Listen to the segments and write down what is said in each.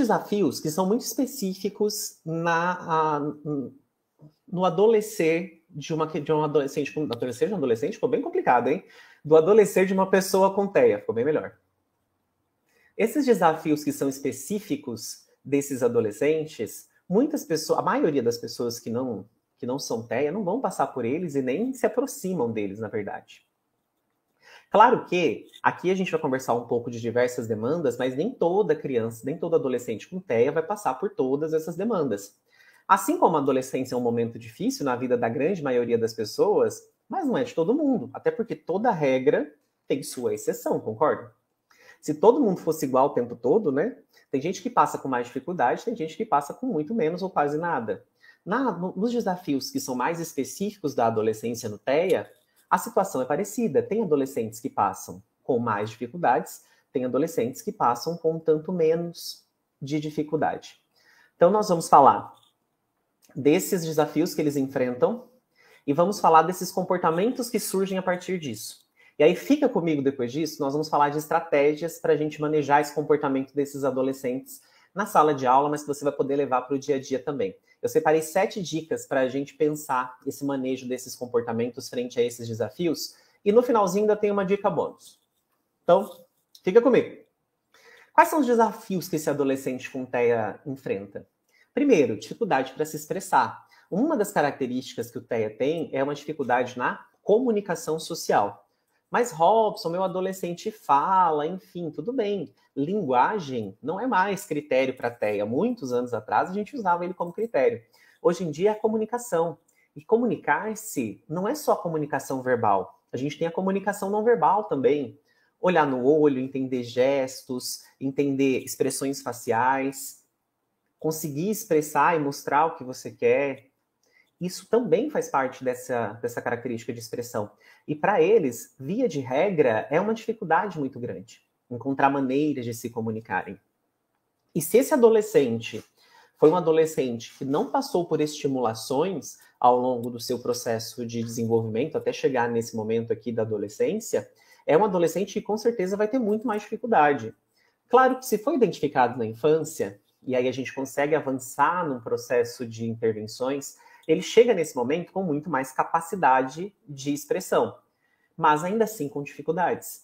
desafios que são muito específicos no adolescer de um adolescente. Adolescer de um adolescente ficou bem complicado, hein? Do adolescer de uma pessoa com TEA, ficou bem melhor. Esses desafios que são específicos desses adolescentes, muitas pessoas, a maioria das pessoas que não são TEA não vão passar por eles e nem se aproximam deles, na verdade. Claro que aqui a gente vai conversar um pouco de diversas demandas, mas nem toda criança, nem todo adolescente com TEA vai passar por todas essas demandas. Assim como a adolescência é um momento difícil na vida da grande maioria das pessoas, mas não é de todo mundo, até porque toda regra tem sua exceção, concorda? Se todo mundo fosse igual o tempo todo, né? Tem gente que passa com mais dificuldade, tem gente que passa com muito menos ou quase nada. Nos desafios que são mais específicos da adolescência no TEA, a situação é parecida. Tem adolescentes que passam com mais dificuldades, tem adolescentes que passam com um tanto menos de dificuldade. Então, nós vamos falar desses desafios que eles enfrentam e vamos falar desses comportamentos que surgem a partir disso. E aí, fica comigo depois disso, nós vamos falar de estratégias para a gente manejar esse comportamento desses adolescentes na sala de aula, mas que você vai poder levar para o dia a dia também. Eu separei 7 dicas para a gente pensar esse manejo desses comportamentos frente a esses desafios. E no finalzinho ainda tem uma dica bônus. Então, fica comigo. Quais são os desafios que esse adolescente com TEA enfrenta? Primeiro, dificuldade para se expressar. Uma das características que o TEA tem é uma dificuldade na comunicação social. Mas, Robson, meu adolescente fala, enfim, tudo bem. Linguagem não é mais critério para TEA. Muitos anos atrás, a gente usava ele como critério. Hoje em dia, é comunicação. E comunicar-se não é só comunicação verbal. A gente tem a comunicação não verbal também. Olhar no olho, entender gestos, entender expressões faciais, conseguir expressar e mostrar o que você quer. Isso também faz parte dessa característica de expressão. E para eles, via de regra, é uma dificuldade muito grande encontrar maneiras de se comunicarem. E se esse adolescente foi um adolescente que não passou por estimulações ao longo do seu processo de desenvolvimento, até chegar nesse momento aqui da adolescência, é um adolescente que com certeza vai ter muito mais dificuldade. Claro que se foi identificado na infância, e aí a gente consegue avançar num processo de intervenções, ele chega nesse momento com muito mais capacidade de expressão, mas ainda assim com dificuldades.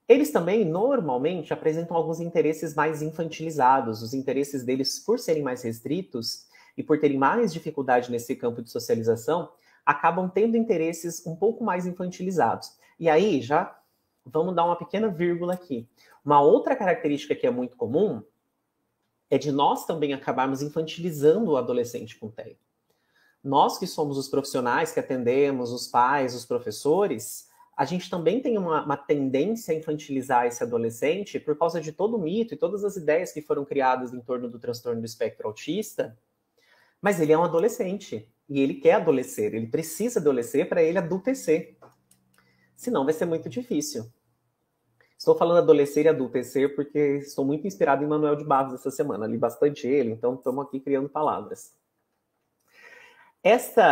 Eles também, normalmente, apresentam alguns interesses mais infantilizados. Os interesses deles, por serem mais restritos e por terem mais dificuldade nesse campo de socialização, acabam tendo interesses um pouco mais infantilizados. E aí, já vamos dar uma pequena vírgula aqui. Uma outra característica que é muito comum é de nós também acabarmos infantilizando o adolescente com TEA. Nós que somos os profissionais que atendemos, os pais, os professores, a gente também tem uma tendência a infantilizar esse adolescente por causa de todo o mito e todas as ideias que foram criadas em torno do transtorno do espectro autista. Mas ele é um adolescente e ele quer adolescer, ele precisa adolescer para ele adultecer. Senão vai ser muito difícil. Estou falando adolescer e adultecer porque estou muito inspirado em Manuel de Barros essa semana. Li bastante ele, então estamos aqui criando palavras.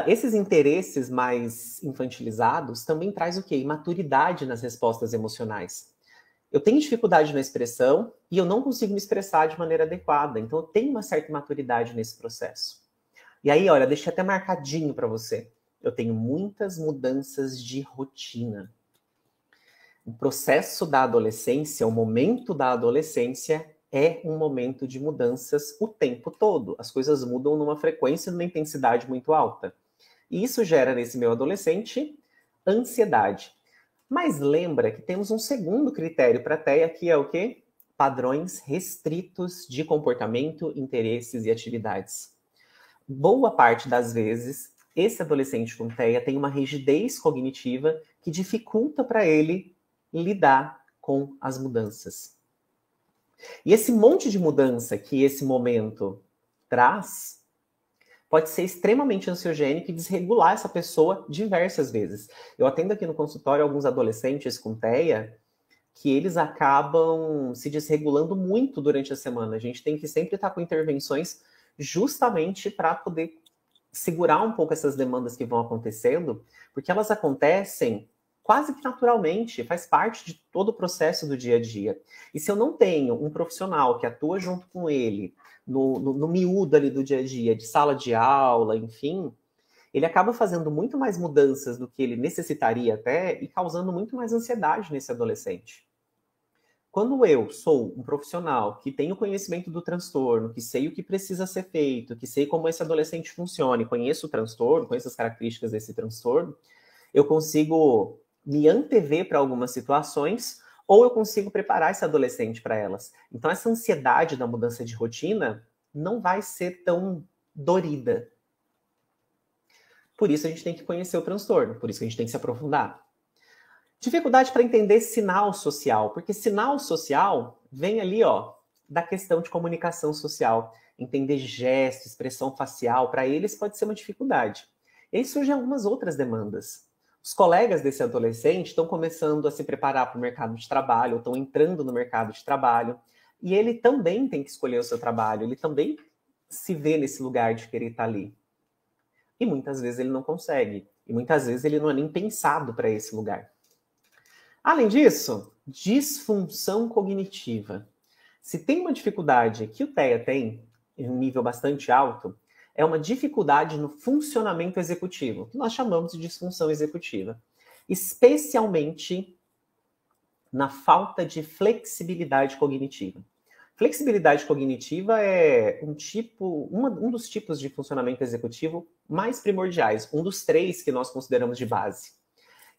Esses interesses mais infantilizados também traz o quê? Imaturidade nas respostas emocionais. Eu tenho dificuldade na expressão e eu não consigo me expressar de maneira adequada. Então, eu tenho uma certa imaturidade nesse processo. E aí, olha, deixei até marcadinho para você. Eu tenho muitas mudanças de rotina. O processo da adolescência, o momento da adolescência é um momento de mudanças o tempo todo. As coisas mudam numa frequência e numa intensidade muito alta. E isso gera nesse meu adolescente ansiedade. Mas lembra que temos um segundo critério para a TEA, que é o quê? Padrões restritos de comportamento, interesses e atividades. Boa parte das vezes, esse adolescente com TEA tem uma rigidez cognitiva que dificulta para ele lidar com as mudanças. E esse monte de mudança que esse momento traz pode ser extremamente ansiogênico e desregular essa pessoa diversas vezes. Eu atendo aqui no consultório alguns adolescentes com TEA que eles acabam se desregulando muito durante a semana. A gente tem que sempre estar com intervenções justamente para poder segurar um pouco essas demandas que vão acontecendo, porque elas acontecem quase que naturalmente, faz parte de todo o processo do dia a dia. E se eu não tenho um profissional que atua junto com ele, no miúdo ali do dia a dia, de sala de aula, enfim, ele acaba fazendo muito mais mudanças do que ele necessitaria até e causando muito mais ansiedade nesse adolescente. Quando eu sou um profissional que tenho conhecimento do transtorno, que sei o que precisa ser feito, que sei como esse adolescente funciona, conheço o transtorno, conheço as características desse transtorno, eu consigo me antever para algumas situações ou eu consigo preparar esse adolescente para elas. Então, essa ansiedade da mudança de rotina não vai ser tão dorida. Por isso, a gente tem que conhecer o transtorno, por isso que a gente tem que se aprofundar. Dificuldade para entender sinal social, porque sinal social vem ali, ó, da questão de comunicação social. Entender gesto, expressão facial, para eles pode ser uma dificuldade. E aí surgem algumas outras demandas. Os colegas desse adolescente estão começando a se preparar para o mercado de trabalho, estão entrando no mercado de trabalho, e ele também tem que escolher o seu trabalho, ele também se vê nesse lugar de querer estar ali. E muitas vezes ele não consegue, e muitas vezes ele não é nem pensado para esse lugar. Além disso, disfunção cognitiva. Se tem uma dificuldade que o TEA tem, em um nível bastante alto, é uma dificuldade no funcionamento executivo, que nós chamamos de disfunção executiva. Especialmente na falta de flexibilidade cognitiva. Flexibilidade cognitiva é um dos tipos de funcionamento executivo mais primordiais, um dos 3 que nós consideramos de base.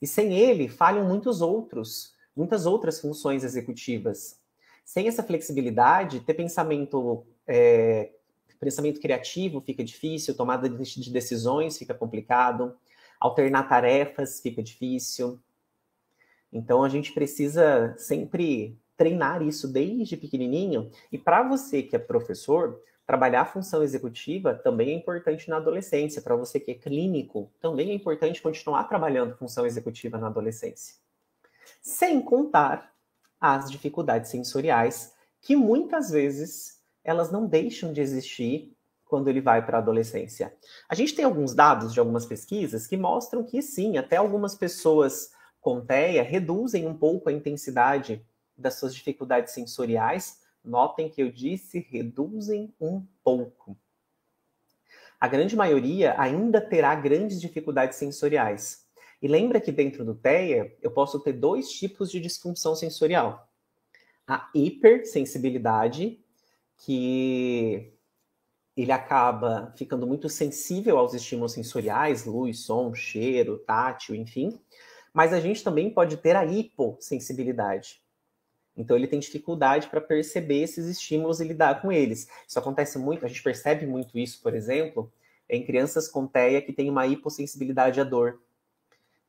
E sem ele, falham muitas outras funções executivas. Sem essa flexibilidade, ter pensamento criativo fica difícil, tomada de decisões fica complicado, alternar tarefas fica difícil. Então, a gente precisa sempre treinar isso desde pequenininho. E para você que é professor, trabalhar a função executiva também é importante na adolescência. Para você que é clínico, também é importante continuar trabalhando função executiva na adolescência. Sem contar as dificuldades sensoriais, que muitas vezes elas não deixam de existir quando ele vai para a adolescência. A gente tem alguns dados de algumas pesquisas que mostram que sim, até algumas pessoas com TEA reduzem um pouco a intensidade das suas dificuldades sensoriais. Notem que eu disse reduzem um pouco. A grande maioria ainda terá grandes dificuldades sensoriais. E lembra que dentro do TEA eu posso ter 2 tipos de disfunção sensorial. A hipersensibilidade, que ele acaba ficando muito sensível aos estímulos sensoriais, luz, som, cheiro, tátil, enfim. Mas a gente também pode ter a hipossensibilidade. Então, ele tem dificuldade para perceber esses estímulos e lidar com eles. Isso acontece muito, a gente percebe muito isso, por exemplo, em crianças com TEA que têm uma hipossensibilidade à dor.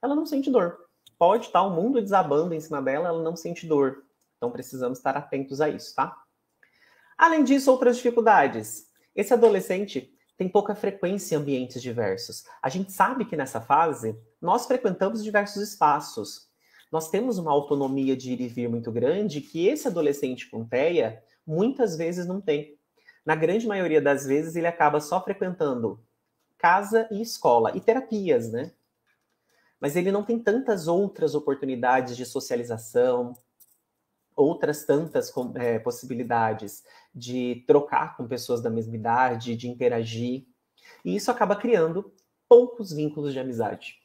Ela não sente dor. Pode estar o mundo desabando em cima dela, ela não sente dor. Então, precisamos estar atentos a isso, tá? Além disso, outras dificuldades. Esse adolescente tem pouca frequência em ambientes diversos. A gente sabe que nessa fase, nós frequentamos diversos espaços. Nós temos uma autonomia de ir e vir muito grande que esse adolescente com TEA muitas vezes não tem. Na grande maioria das vezes, ele acaba só frequentando casa e escola, e terapias, né? Mas ele não tem tantas outras oportunidades de socialização, outras tantas possibilidades de trocar com pessoas da mesma idade, de interagir. E isso acaba criando poucos vínculos de amizade.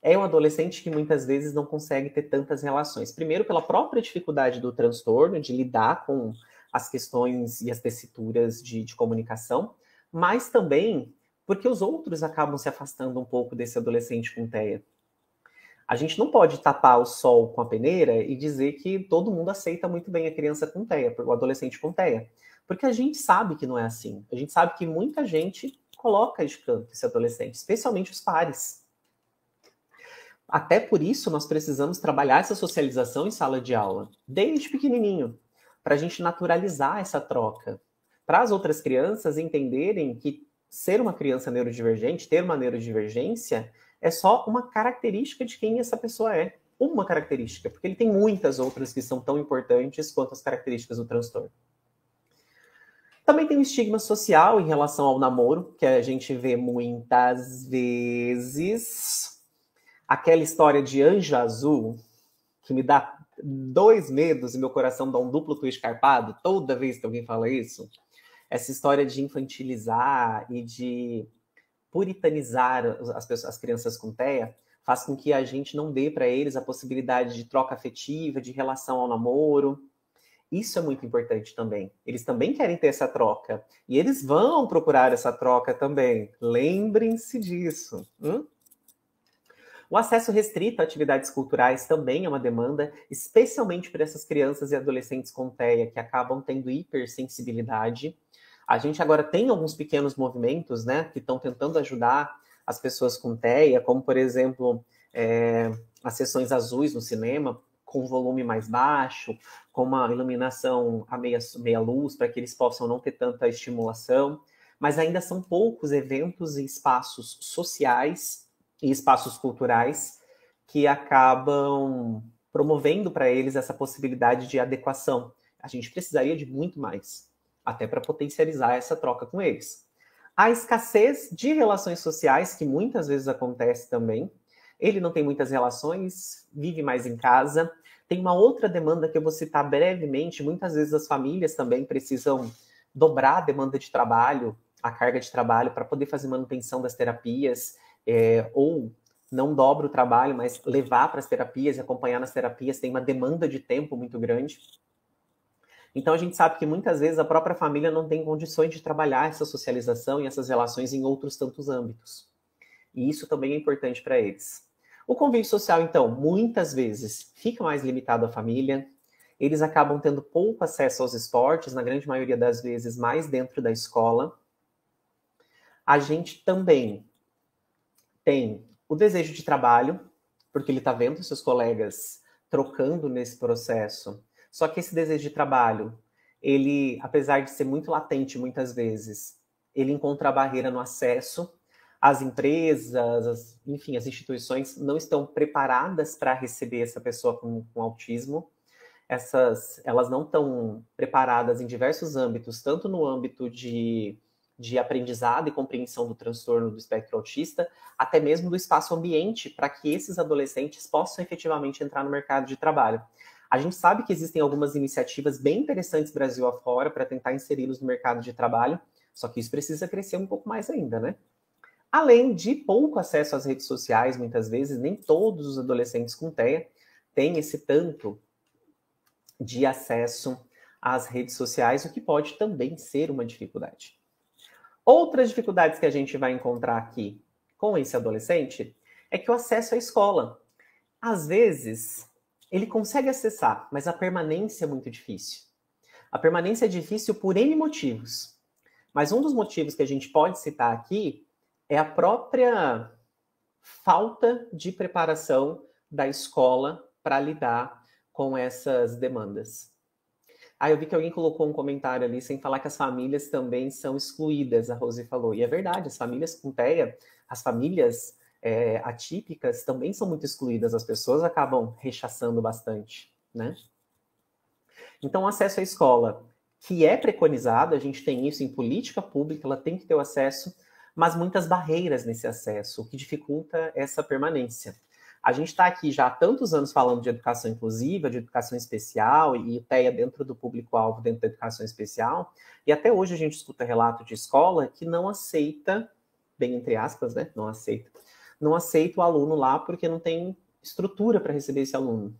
É um adolescente que muitas vezes não consegue ter tantas relações. Primeiro, pela própria dificuldade do transtorno, de lidar com as questões e as tessituras de comunicação, mas também porque os outros acabam se afastando um pouco desse adolescente com TEA. A gente não pode tapar o sol com a peneira e dizer que todo mundo aceita muito bem a criança com TEA, o adolescente com TEA. Porque a gente sabe que não é assim. A gente sabe que muita gente coloca de canto esse adolescente, especialmente os pares. Até por isso, nós precisamos trabalhar essa socialização em sala de aula, desde pequenininho, para a gente naturalizar essa troca. Para as outras crianças entenderem que ser uma criança neurodivergente, ter uma neurodivergência, é só uma característica de quem essa pessoa é. Uma característica, porque ele tem muitas outras que são tão importantes quanto as características do transtorno. Também tem um estigma social em relação ao namoro, que a gente vê muitas vezes. aquela história de anjo azul, que me dá 2 medos e meu coração dá um duplo twist carpado toda vez que alguém fala isso. Essa história de infantilizar e de puritanizar as crianças com TEA faz com que a gente não dê para eles a possibilidade de troca afetiva, de relação ao namoro. Isso é muito importante também. Eles também querem ter essa troca. E eles vão procurar essa troca também. Lembrem-se disso. O acesso restrito a atividades culturais também é uma demanda, especialmente para essas crianças e adolescentes com TEA que acabam tendo hipersensibilidade. A gente agora tem alguns pequenos movimentos, né, que estão tentando ajudar as pessoas com TEA, como, por exemplo, as sessões azuis no cinema, com volume mais baixo, com uma iluminação a meia luz, para que eles possam não ter tanta estimulação. Mas ainda são poucos eventos e espaços sociais e espaços culturais que acabam promovendo para eles essa possibilidade de adequação. A gente precisaria de muito mais, até para potencializar essa troca com eles. A escassez de relações sociais, que muitas vezes acontece também. Ele não tem muitas relações, vive mais em casa. Tem uma outra demanda que eu vou citar brevemente. Muitas vezes as famílias também precisam dobrar a demanda de trabalho, a carga de trabalho, para poder fazer manutenção das terapias, ou não dobra o trabalho, mas levar para as terapias e acompanhar nas terapias tem uma demanda de tempo muito grande. Então a gente sabe que muitas vezes a própria família não tem condições de trabalhar essa socialização e essas relações em outros tantos âmbitos. E isso também é importante para eles. O convívio social, então, muitas vezes fica mais limitado à família. Eles acabam tendo pouco acesso aos esportes, na grande maioria das vezes mais dentro da escola. A gente também tem o desejo de trabalho, porque ele está vendo seus colegas trocando nesse processo. Só que esse desejo de trabalho, ele, apesar de ser muito latente muitas vezes, ele encontra barreira no acesso. As empresas, enfim, as instituições não estão preparadas para receber essa pessoa com autismo. Elas não estão preparadas em diversos âmbitos, tanto no âmbito de aprendizado e compreensão do transtorno do espectro autista, até mesmo do espaço ambiente, para que esses adolescentes possam efetivamente entrar no mercado de trabalho. A gente sabe que existem algumas iniciativas bem interessantes Brasil afora para tentar inseri-los no mercado de trabalho, só que isso precisa crescer um pouco mais ainda, né? Além de pouco acesso às redes sociais, muitas vezes, nem todos os adolescentes com TEA têm esse tanto de acesso às redes sociais, o que pode também ser uma dificuldade. Outras dificuldades que a gente vai encontrar aqui com esse adolescente é que o acesso à escola. Às vezes, ele consegue acessar, mas a permanência é muito difícil. A permanência é difícil por N motivos. Mas um dos motivos que a gente pode citar aqui é a própria falta de preparação da escola para lidar com essas demandas. Eu vi que alguém colocou um comentário ali sem falar que as famílias também são excluídas, a Rose falou. E é verdade, as famílias com TEA, as famílias atípicas também são muito excluídas, as pessoas acabam rechaçando bastante, né? Então, o acesso à escola, que é preconizado, a gente tem isso em política pública, ela tem que ter o acesso, mas muitas barreiras nesse acesso, o que dificulta essa permanência. A gente está aqui já há tantos anos falando de educação inclusiva, de educação especial, e o TEA dentro do público-alvo, dentro da educação especial, e até hoje a gente escuta relato de escola que não aceita, bem entre aspas, né, não aceita o aluno lá porque não tem estrutura para receber esse aluno.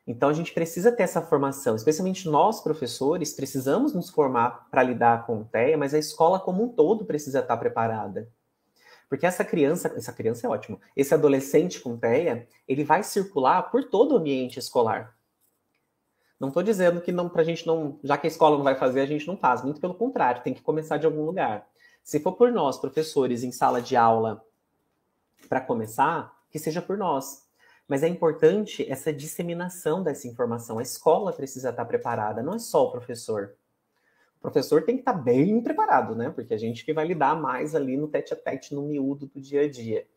Então, a gente precisa ter essa formação, especialmente nós, professores, precisamos nos formar para lidar com o TEA, mas a escola como um todo precisa estar preparada. Porque essa criança é ótimo, esse adolescente com TEA, ele vai circular por todo o ambiente escolar. Não estou dizendo que não, pra gente não, já que a escola não vai fazer, a gente não faz, muito pelo contrário, tem que começar de algum lugar. Se for por nós, professores, em sala de aula, para começar, que seja por nós. Mas é importante essa disseminação dessa informação. A escola precisa estar preparada, não é só o professor. O professor tem que estar bem preparado, né? Porque a gente que vai lidar mais ali no tete-a-tete, no miúdo do dia a dia.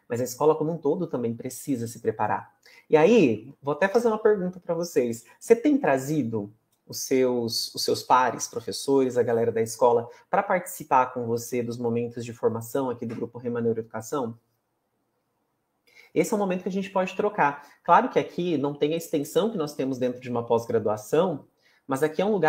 Mas a escola como um todo também precisa se preparar. E aí, vou até fazer uma pergunta para vocês. Você tem trazido os seus pares, professores, a galera da escola, para participar com você dos momentos de formação aqui do Grupo Rema Neuroeducação? esse é o momento que a gente pode trocar. Claro que aqui não tem a extensão que nós temos dentro de uma pós-graduação, mas aqui é um lugar